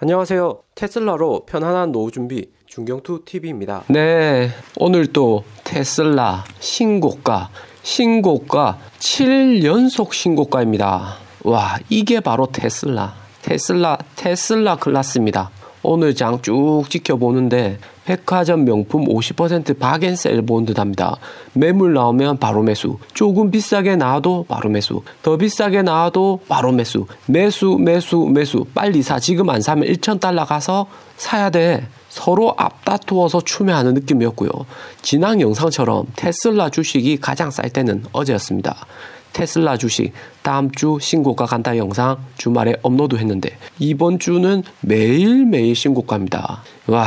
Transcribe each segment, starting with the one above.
안녕하세요. 테슬라로 편안한 노후 준비 중경투 TV입니다. 네, 오늘 또 테슬라 신고가 7연속 신고가입니다. 와, 이게 바로 테슬라 클래스입니다. 오늘 장 쭉 지켜보는데 백화점 명품 50% 박앤셀 본 듯합니다. 매물 나오면 바로 매수, 조금 비싸게 나와도 바로 매수, 더 비싸게 나와도 바로 매수, 빨리 사. 지금 안 사면 1,000달러 가서 사야 돼. 서로 앞다투어서 추매하는 느낌이었고요. 지난 영상처럼 테슬라 주식이 가장 쌀 때는 어제였습니다. 테슬라 주식 다음 주 신고가 간다 영상 주말에 업로드 했는데 이번 주는 매일매일 신고가입니다. 와,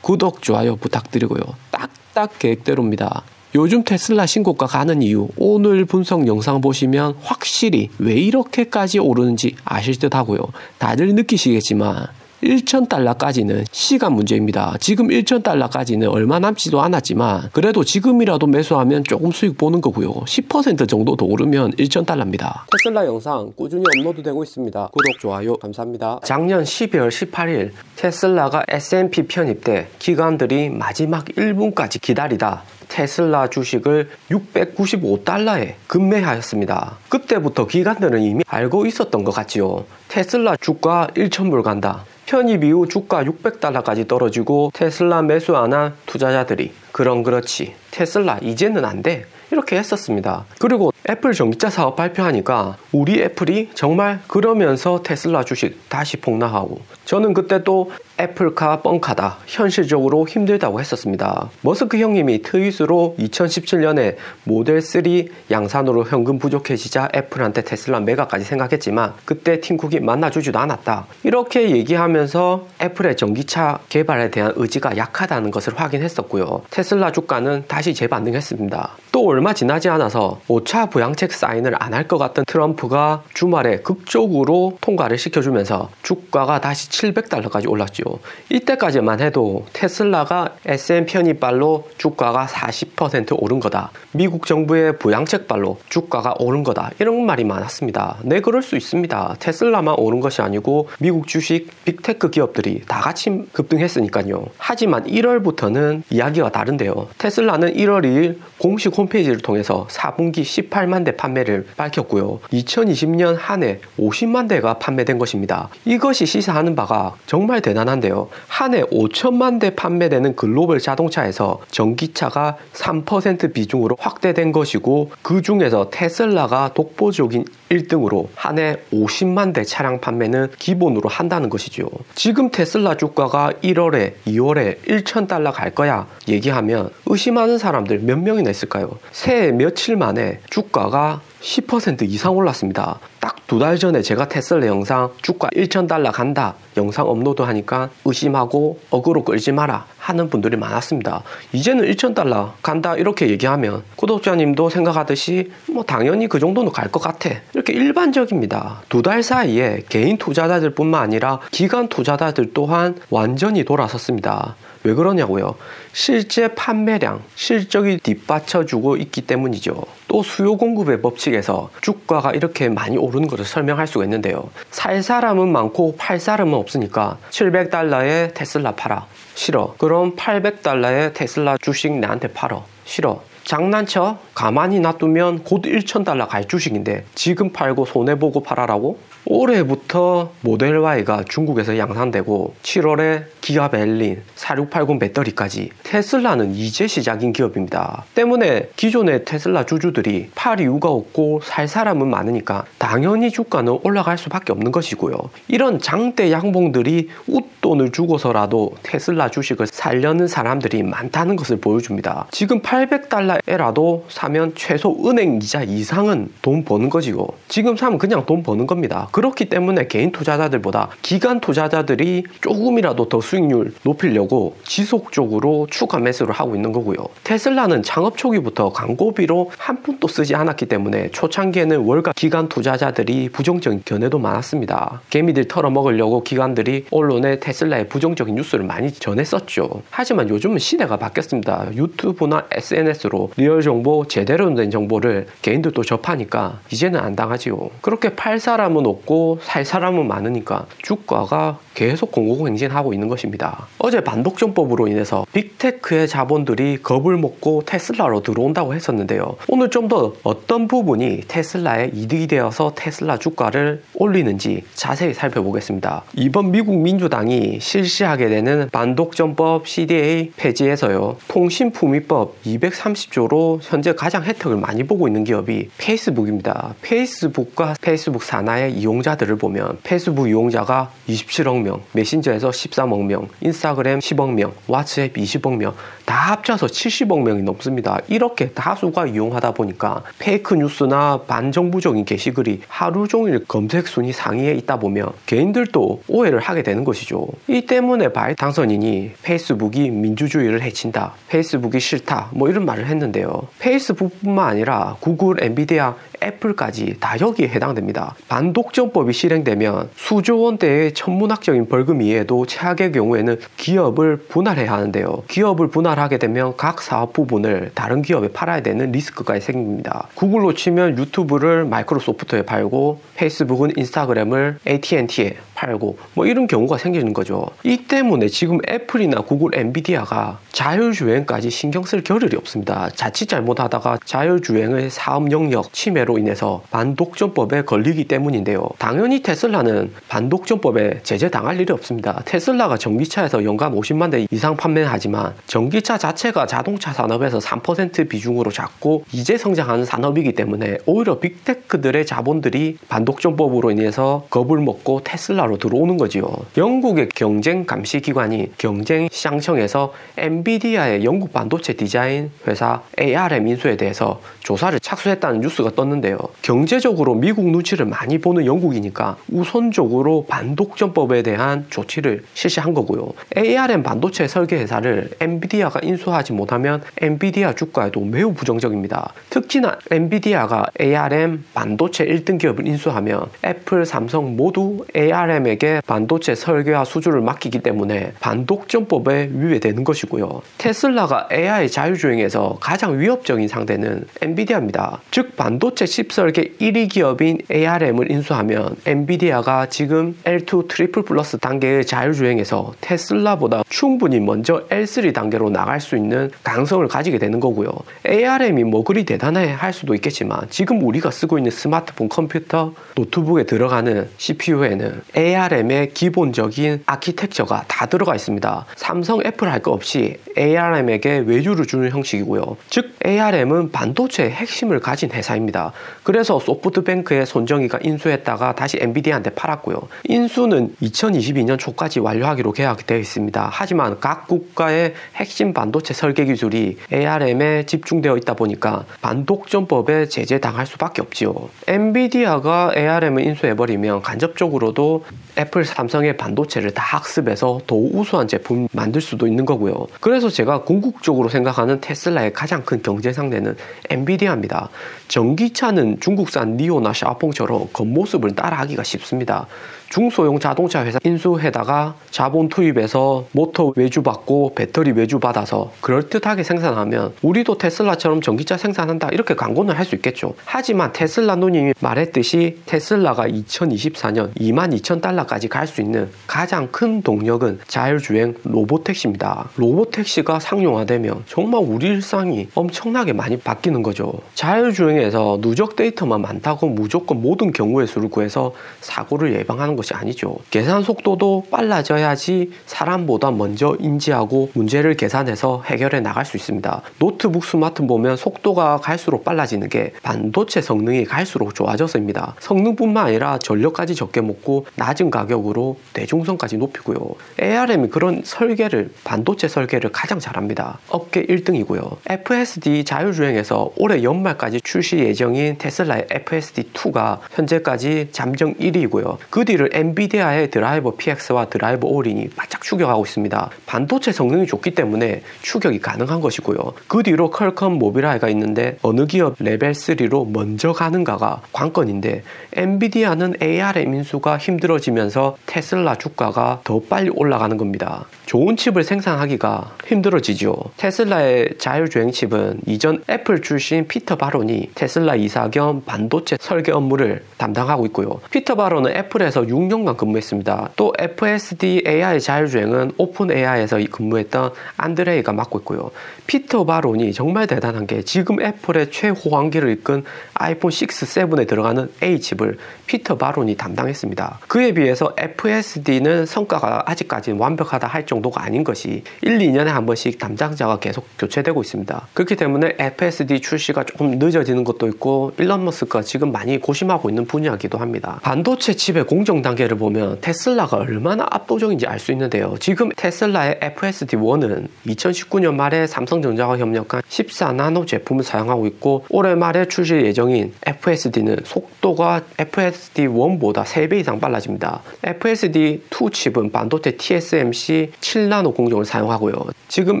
구독 좋아요 부탁드리고요. 딱딱 계획대로입니다. 요즘 테슬라 신고가 가는 이유 오늘 분석 영상 보시면 확실히 왜 이렇게까지 오르는지 아실 듯 하고요. 다들 느끼시겠지만 1,000달러까지는 시간 문제입니다. 지금 1,000달러까지는 얼마 남지도 않았지만 그래도 지금이라도 매수하면 조금 수익 보는 거고요. 10% 정도 더 오르면 1,000달러입니다. 테슬라 영상 꾸준히 업로드되고 있습니다. 구독, 좋아요 감사합니다. 작년 12월 18일 테슬라가 S&P 편입 때 기관들이 마지막 1분까지 기다리다 테슬라 주식을 695달러에 급매하였습니다. 그때부터 기관들은 이미 알고 있었던 것 같지요. 테슬라 주가 1,000불 간다. 편입 이후 주가 600달러까지 떨어지고 테슬라 매수 안 한 투자자들이 그렇지 테슬라 이제는 안 돼 이렇게 했었습니다. 그리고 애플 전기차 사업 발표하니까 우리 애플이 정말 그러면서 테슬라 주식 다시 폭락하고 저는 그때 또 애플카 뻥카다 현실적으로 힘들다고 했었습니다. 머스크 형님이 트윗으로 2017년에 모델 3 양산으로 현금 부족해지자 애플한테 테슬라 매각까지 생각했지만 그때 팀쿡이 만나주지도 않았다 이렇게 얘기하면서 애플의 전기차 개발에 대한 의지가 약하다는 것을 확인했었고요. 테슬라 주가는 다시 재반등했습니다. 또 얼마 지나지 않아서 5차 부양책 사인을 안 할 것 같던 트럼프가 주말에 극적으로 통과를 시켜주면서 주가가 다시 700달러까지 올랐죠. 이때까지만 해도 테슬라가 S&P 편입발로 주가가 40% 오른 거다. 미국 정부의 부양책발로 주가가 오른 거다. 이런 말이 많았습니다. 네, 그럴 수 있습니다. 테슬라만 오른 것이 아니고 미국 주식 빅테크 기업들이 다 같이 급등했으니까요. 하지만 1월부터는 이야기가 다른데요. 테슬라는 1월 2일 공식 홈페이지를 통해서 4분기 18만 대 판매를 밝혔고요. 2020년 한 해 50만 대가 판매된 것입니다. 이것이 시사하는 바가 정말 대단한데요. 한 해 5천만 대 판매되는 글로벌 자동차에서 전기차가 3% 비중으로 확대된 것이고 그 중에서 테슬라가 독보적인 1등으로 한 해 50만 대 차량 판매는 기본으로 한다는 것이죠. 지금 테슬라 주가가 1월에 2월에 1,000달러 갈 거야 얘기하면 의심하는 사람들 몇 명이나 있을까요? 새해 며칠 만에 주가가 10% 이상 올랐습니다. 딱 2달 전에 제가 테슬라 영상 주가 1,000달러 간다 영상 업로드 하니까 의심하고 어그로 끌지 마라 하는 분들이 많았습니다. 이제는 1,000달러 간다 이렇게 얘기하면 구독자님도 생각하듯이 뭐 당연히 그 정도는 갈 것 같아 이렇게 일반적입니다. 2달 사이에 개인 투자자들 뿐만 아니라 기관 투자자들 또한 완전히 돌아섰습니다. 왜 그러냐고요? 실제 판매량, 실적이 뒷받쳐주고 있기 때문이죠. 또 수요 공급의 법칙에서 주가가 이렇게 많이 오르는 것을 설명할 수가 있는데요. 살 사람은 많고 팔 사람은 없으니까 700달러에 테슬라 팔아. 싫어. 그럼 800달러에 테슬라 주식 나한테 팔어. 싫어. 장난쳐? 가만히 놔두면 곧 1,000달러 갈 주식인데 지금 팔고 손해보고 팔아라고? 올해부터 모델 Y가 중국에서 양산되고 7월에 기아 벨린 4680 배터리까지 테슬라는 이제 시작인 기업입니다. 때문에 기존의 테슬라 주주들이 팔 이유가 없고 살 사람은 많으니까 당연히 주가는 올라갈 수밖에 없는 것이고요. 이런 장대 양봉들이 웃돈을 주고서라도 테슬라 주식을 살려는 사람들이 많다는 것을 보여줍니다. 지금 800달러에라도 사면 최소 은행 이자 이상은 돈 버는 거지요. 지금 사면 그냥 돈 버는 겁니다. 그렇기 때문에 개인 투자자들보다 기관 투자자들이 조금이라도 더 수익률 높이려고 지속적으로 추가 매수를 하고 있는 거고요. 테슬라는 창업 초기부터 광고비로 한 푼도 쓰지 않았기 때문에 초창기에는 월가 기관 투자자들이 부정적인 견해도 많았습니다. 개미들 털어먹으려고 기관들이 언론에 테슬라의 부정적인 뉴스를 많이 전했었죠. 하지만 요즘은 시대가 바뀌었습니다. 유튜브나 SNS로 리얼 정보, 제대로 된 정보를 개인들도 접하니까 이제는 안 당하지요. 그렇게 팔 사람은 없고 먹고 살 사람은 많으니까 주가가 계속 공공행진하고 있는 것입니다. 어제 반독점법으로 인해서 빅테크의 자본들이 겁을 먹고 테슬라로 들어온다고 했었는데요. 오늘 좀 더 어떤 부분이 테슬라의 이득이 되어서 테슬라 주가를 올리는지 자세히 살펴보겠습니다. 이번 미국 민주당이 실시하게 되는 반독점법 CDA 폐지에서요, 통신품위법 230조로 현재 가장 혜택을 많이 보고 있는 기업이 페이스북입니다. 페이스북과 페이스북 산하의 이용자들을 보면 페이스북 이용자가 27억 명, 메신저에서 13억 명, 인스타그램 10억 명, 왓츠앱 20억 명, 다 합쳐서 70억 명이 넘습니다. 이렇게 다수가 이용하다 보니까 페이크 뉴스나 반정부적인 게시글이 하루 종일 검색 순위 상위에 있다 보면 개인들도 오해를 하게 되는 것이죠. 이 때문에 바이든 당선인이 페이스북이 민주주의를 해친다, 페이스북이 싫다, 뭐 이런 말을 했는데요. 페이스북뿐만 아니라 구글, 엔비디아, 애플까지 다 여기에 해당됩니다. 반독점법이 실행되면 수조 원대의 천문학적인 벌금 이외에도 최악의 경우에는 기업을 분할해야 하는데요. 기업을 분할하게 되면 각 사업 부분을 다른 기업에 팔아야 되는 리스크가 생깁니다. 구글로 치면 유튜브를 마이크로소프트에 팔고, 페이스북은 인스타그램을 AT&T에 팔고, 뭐 이런 경우가 생기는 거죠. 이 때문에 지금 애플이나 구글, 엔비디아가 자율주행까지 신경 쓸 겨를이 없습니다. 자칫 잘못하다가 자율주행의 사업 영역 침해로 인해서 반독점법에 걸리기 때문인데요. 당연히 테슬라는 반독점법에 제재당할 일이 없습니다. 테슬라가 전기차에서 연간 50만 대 이상 판매하지만 전기차 자체가 자동차 산업에서 3% 비중으로 작고 이제 성장하는 산업이기 때문에 오히려 빅테크들의 자본들이 반독점법으로 인해서 겁을 먹고 테슬라로 들어오는 거지요. 영국의 경쟁 감시 기관이 경쟁시장청에서 엔비디아의 영국 반도체 디자인 회사 ARM 인수에 대해서 조사를 착수했다는 뉴스가 떴는데요. 경제적으로 미국 눈치를 많이 보는 영국이니까 우선적으로 반독점법에 대한 조치를 실시한 거고요. ARM 반도체 설계 회사를 엔비디아가 인수하지 못하면 엔비디아 주가에도 매우 부정적입니다. 특히나 엔비디아가 ARM 반도체 1등 기업을 인수하면 애플, 삼성 모두 ARM에게 반도체 설계와 수주를 맡기기 때문에 반독점법에 위배되는 것이고요. 테슬라가 AI 자율주행에서 가장 위협적인 상대는 엔비디아입니다. 즉 반도체 칩 설계 1위 기업인 ARM을 인수하면 엔비디아가 지금 L2 트리플 플러스 단계의 자율주행에서 테슬라보다 충분히 먼저 L3 단계로 나갈 수 있는 가능성을 가지게 되는 거고요. ARM이 뭐 그리 대단해 할 수도 있겠지만 지금 우리가 쓰고 있는 스마트폰, 컴퓨터, 노트북에 들어가는 CPU에는 ARM의 기본적인 아키텍처가 다 들어가 있습니다. 삼성, 애플 할 거 없이 ARM에게 외주를 주는 형식이고요. 즉 ARM은 반도체의 핵심을 가진 회사입니다. 그래서 소프트뱅크의 손정희가 인수했다가 다시 엔비디아한테 팔았고요. 인수는 2022년 초까지 완료하기로 계약되어 있습니다. 하지만 각 국가의 핵심 반도체 설계 기술이 ARM에 집중되어 있다 보니까 반독점법에 제재당할 수밖에 없지요. 엔비디아가 ARM을 인수해버리면 간접적으로도 애플, 삼성의 반도체를 다 학습해서 더 우수한 제품 만들 수도 있는 거고요. 그래서 제가 궁극적으로 생각하는 테슬라의 가장 큰 경제 상대는 엔비디아입니다. 전기차는 중국산 니오나 샤오펑처럼 겉모습을 따라하기가 쉽습니다. 중소형 자동차 회사 인수해다가 자본 투입해서 모터 외주받고 배터리 외주받아서 그럴듯하게 생산하면 우리도 테슬라처럼 전기차 생산한다 이렇게 광고는 할 수 있겠죠. 하지만 테슬라 누님이 말했듯이 테슬라가 2024년 22,000달러까지 갈 수 있는 가장 큰 동력은 자율주행 로보택시입니다. 로보택시가 상용화되면 정말 우리 일상이 엄청나게 많이 바뀌는 거죠. 자율주행에서 누적 데이터만 많다고 무조건 모든 경우의 수를 구해서 사고를 예방하는 것이 아니죠. 계산 속도도 빨라져야지 사람보다 먼저 인지하고 문제를 계산해서 해결해 나갈 수 있습니다. 노트북, 스마트폰 보면 속도가 갈수록 빨라지는 게 반도체 성능이 갈수록 좋아져서입니다. 성능뿐만 아니라 전력까지 적게 먹고 낮은 가격으로 대중성까지 높이고요. ARM이 그런 설계를, 반도체 설계를 가장 잘합니다. 업계 1등이고요. FSD 자율주행에서 올해 연말까지 출시 예정인 테슬라의 FSD2가 현재까지 잠정 1위이고요. 그 뒤를 이거를 엔비디아의 드라이버 PX와 드라이버 오린이 바짝 추격하고 있습니다. 반도체 성능이 좋기 때문에 추격이 가능한 것이고요. 그 뒤로 퀄컴 모빌아이가 있는데 어느 기업 레벨 3로 먼저 가는가가 관건인데, 엔비디아는 ARM 인수가 힘들어지면서 테슬라 주가가 더 빨리 올라가는 겁니다. 좋은 칩을 생산하기가 힘들어지죠. 테슬라의 자율주행 칩은 이전 애플 출신 피터 바론이 테슬라 이사 겸 반도체 설계 업무를 담당하고 있고요. 피터 바론은 애플에서 6년간 근무했습니다. 또 FSD AI 자율주행은 오픈 AI에서 근무했던 안드레이가 맡고 있고요. 피터 바론이 정말 대단한 게 지금 애플의 최호황기를 이끈 아이폰 6, 7에 들어가는 A 칩을 피터 바론이 담당했습니다. 그에 비해서 FSD는 성과가 아직까지는 완벽하다 할 정도가 아닌 것이 1, 2년에 한 번씩 담당자가 계속 교체되고 있습니다. 그렇기 때문에 FSD 출시가 조금 늦어지는 것도 있고 일론 머스크가 지금 많이 고심하고 있는 분야이기도 합니다. 반도체 칩의 공정 단계를 보면 테슬라가 얼마나 압도적인지 알 수 있는데요. 지금 테슬라의 FSD1은 2019년 말에 삼성전자와 협력한 14나노 제품을 사용하고 있고, 올해 말에 출시 예정인 FSD는 속도가 FSD1보다 3배 이상 빨라집니다. FSD2 칩은 반도체 TSMC 7나노 공정을 사용하고요. 지금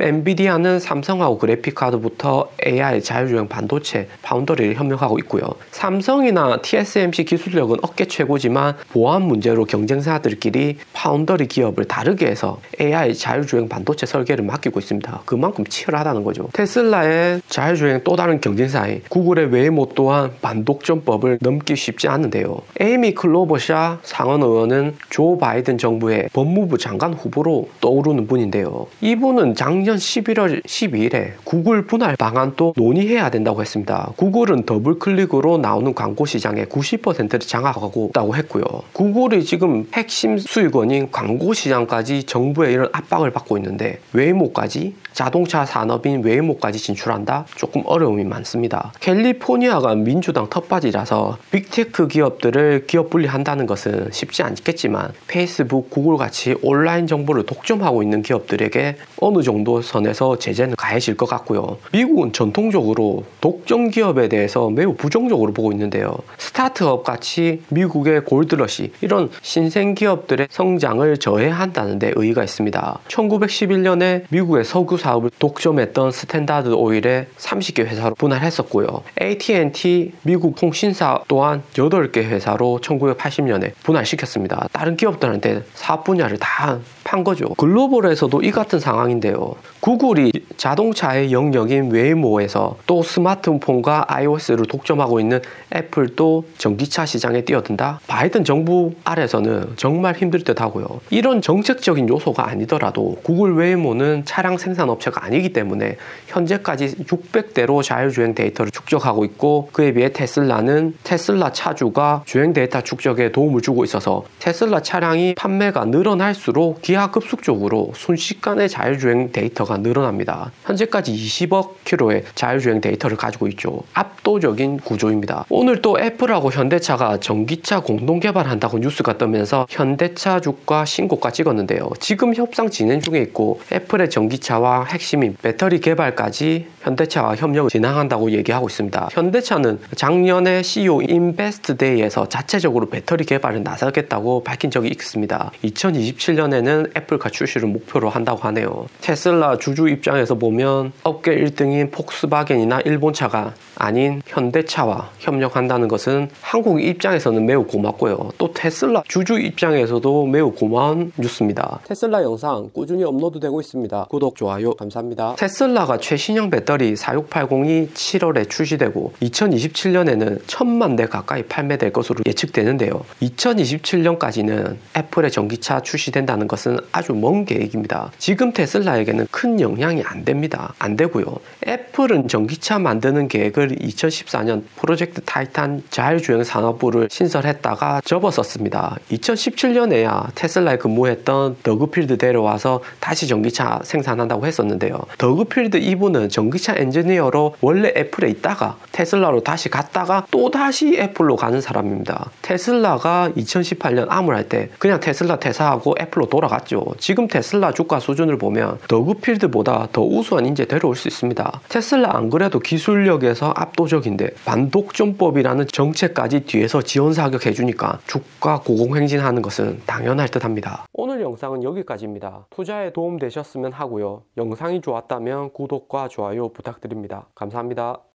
엔비디아는 삼성하고 그래픽카드부터 AI 자율주행 반도체 파운더리를 협력하고 있고요. 삼성이나 TSMC 기술력은 업계 최고지만 보안 문제로 경쟁사들끼리 파운더리 기업을 다르게 해서 AI 자율주행 반도체 설계를 맡기고 있습니다. 그만큼 치열하다는 거죠. 테슬라의 자율주행 또 다른 경쟁사인 구글의 웨이모 또한 반독점법을 넘기 쉽지 않은데요. 에이미 클로버샤 상원의원은 조 바이든 정부의 법무부 장관 후보로 떠오르는 분인데요. 이분은 작년 11월 12일에 구글 분할 방안도 논의해야 된다고 했습니다. 구글은 더블 클릭으로 나오는 광고 시장의 90%를 장악하고 있다고 했고요. 구글이 지금 핵심 수익원인 광고 시장까지 정부의 이런 압박을 받고 있는데 웨이모까지, 자동차 산업인 웨이모까지 진출한다? 조금 어려움이 많습니다. 캘리포니아가 민주당 텃밭이라서 빅테크 기업들을 기업 분리한다는 것은 쉽지 않겠지만 페이스북, 구글같이 온라인 정보를 독점하고 있는 기업들에게 어느 정도 선에서 제재는 가해질 것 같고요. 미국은 전통적으로 독점 기업에 대해서 매우 부정적으로 보고 있는데요. 스타트업 같이 미국의 골드러시, 이런 신생 기업들의 성장을 저해한다는 데 의의가 있습니다. 1911년에 미국의 석유 사업을 독점했던 스탠다드 오일의 30개 회사로 분할했었고요. AT&T 미국 통신사 또한 8개 회사로 1980년에 분할시켰습니다. 다른 기업들한테 사업 분야를 다 판 거죠. 글로벌에서도 이 같은 상황인데요. 구글이 자동차의 영역인 웨이모에서 또 스마트폰과 iOS를 독점하고 있는 애플도 전기차 시장에 뛰어든다? 바이든 정부 아래서는 정말 힘들 듯 하고요. 이런 정책적인 요소가 아니더라도 구글 웨이모는 차량 생산업체가 아니기 때문에 현재까지 600대로 자율주행 데이터를 축적하고 있고, 그에 비해 테슬라는 테슬라 차주가 주행 데이터 축적에 도움을 주고 있어서 테슬라 차량이 판매가 늘어날수록 기하급수적으로 순식간에 자율주행 데이터가 늘어납니다. 현재까지 20억 킬로의 자율주행 데이터를 가지고 있죠. 압도적인 구조입니다. 오늘 또 애플하고 현대차가 전기차 공동 개발한다고 뉴스가 뜨면서 현대차 주가 신고가 찍었는데요. 지금 협상 진행 중에 있고 애플의 전기차와 핵심인 배터리 개발까지 현대차와 협력을 진행한다고 얘기하고 있습니다. 현대차는 작년에 CEO 인베스트데이에서 자체적으로 배터리 개발에 나서겠다고 밝힌 적이 있습니다. 2027년에는 애플카 출시를 목표로 한다고 하네요. 테슬라 주주 입장에서 보면 업계 1등인 폭스바겐이나 일본차가 아닌 현대차와 협력한다는 것은 한국 입장에서는 매우 고맙고요. 또 테슬라 주주 입장에서도 매우 고마운 뉴스입니다. 테슬라 영상 꾸준히 업로드되고 있습니다. 구독, 좋아요 감사합니다. 테슬라가 최신형 배터리 4680이 7월에 출시되고 2027년에는 1000만 대 가까이 판매될 것으로 예측되는데요. 2027년까지는 애플의 전기차 출시된다는 것은 아주 먼 계획입니다. 지금 테슬라에게는 큰 영향이 안 됩니다. 안 되고요. 애플은 전기차 만드는 계획을 2014년 프로젝트 타이탄 자율주행 산업부를 신설했다가 접었었습니다. 2017년에야 테슬라에 근무했던 더그필드 데려와서 다시 전기차 생산한다고 했었는데요. 더그필드 이분은 전기차 엔지니어로 원래 애플에 있다가 테슬라로 다시 갔다가 또 다시 애플로 가는 사람입니다. 테슬라가 2018년 암울할 때 그냥 테슬라 퇴사하고 애플로 돌아갔죠. 지금 테슬라 주가 수준을 보면 더그필드보다 더 우수한 인재 데려올 수 있습니다. 테슬라 안 그래도 기술력에서 압도적인데 반독점법이라는 정책까지 뒤에서 지원사격 해주니까 주가 고공행진하는 것은 당연할 듯합니다. 오늘 영상은 여기까지입니다. 투자에 도움 되셨으면 하고요. 영상이 좋았다면 구독과 좋아요 부탁드립니다. 감사합니다.